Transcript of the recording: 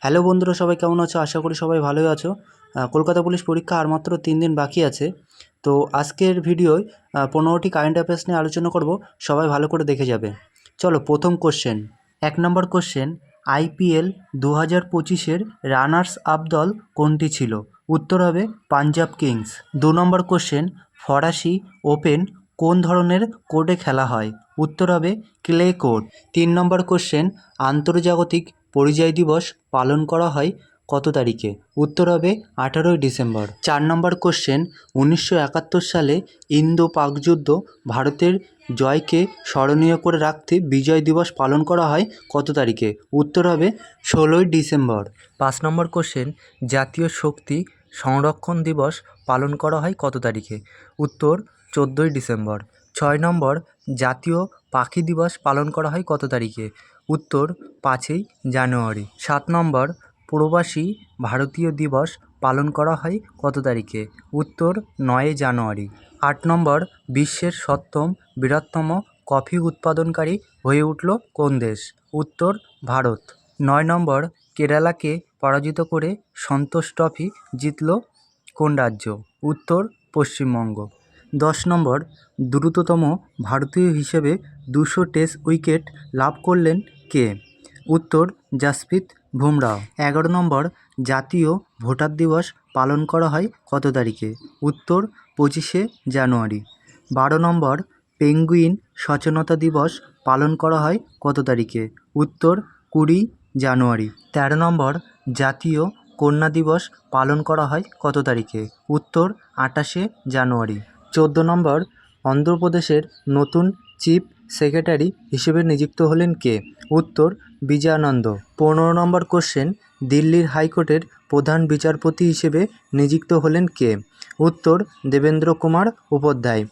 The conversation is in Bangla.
হ্যালো বন্ধুরা, সবাই কেমন আছো? আশা করি সবাই ভালোই আছো। কলকাতা পুলিশ পরীক্ষা আর মাত্র 3 দিন বাকি আছে। তো আজকের ভিডিওয় 15টি কারেন্ট অ্যাফেয়ার্স নিয়ে আলোচনা করব। সবাই ভালো করে দেখে যাবে। চলো, প্রথম কোশ্চেন। 1 নম্বর কোশ্চেন, আইপিএল 2025-এর রানার্স আপ দল কোনটি ছিল? উত্তর হবে পাঞ্জাব কিংস। 2 নম্বর কোশ্চেন, ফরাসি ওপেন কোন ধরনের কোর্টে খেলা হয়? উত্তর হবে ক্লে কোর্ট। 3 নম্বর কোশ্চেন, আন্তর্জাতিক পরিযায়ী দিবস পালন করা হয় কত তারিখে? উত্তর হবে 18ই ডিসেম্বর। 4 নম্বর কোশ্চেন, 1971 সালে ইন্দো পাক যুদ্ধ ভারতের জয়কে স্মরণীয় করে রাখতে বিজয় দিবস পালন করা হয় কত তারিখে? উত্তর হবে 16ই ডিসেম্বর। 5 নম্বর কোশ্চেন, জাতীয় শক্তি সংরক্ষণ দিবস পালন করা হয় কত তারিখে? উত্তর 14ই ডিসেম্বর। 6 নম্বর, জাতীয় পাখি দিবস পালন করা হয় কত তারিখে? উত্তর 5ই জানুয়ারি। 7 নম্বর, প্রবাসী ভারতীয় দিবস পালন করা হয় কত তারিখে? উত্তর 9ই জানুয়ারি। 8 নম্বর, বিশ্বের 7ম বৃহত্তম কফি উৎপাদনকারী হয়ে উঠল কোন দেশ? উত্তর ভারত। 9 নম্বর, কেরালাকে পরাজিত করে সন্তোষ ট্রফি জিতল কোন রাজ্য? উত্তর পশ্চিমবঙ্গ। 10 নম্বর, দ্রুততম ভারতীয় হিসেবে 200 টেস্ট উইকেট লাভ করলেন কে? উত্তর জাসপ্রীত বুমরাহ। 11 নম্বর, জাতীয় ভোটার দিবস পালন করা হয় কত তারিখে? উত্তর 25শে জানুয়ারি। 12 নম্বর, পেঙ্গুইন সচেতনতা দিবস পালন করা হয় কত তারিখে? উত্তর 20 জানুয়ারি। 13 নম্বর, জাতীয় কন্যা দিবস পালন করা হয় কত তারিখে? উত্তর 28শে জানুয়ারি। 14 নম্বর, অন্ধ্রপ্রদেশের নতুন চিফ সেক্রেটারি হিসেবে নিযুক্ত হলেন কে? উত্তর বিজয়ানন্দ। 15 নম্বর কোশ্চেন, দিল্লির হাইকোর্টের প্রধান বিচারপতি হিসেবে নিযুক্ত হলেন কে? উত্তর দেবেন্দ্র কুমার উপাধ্যায়।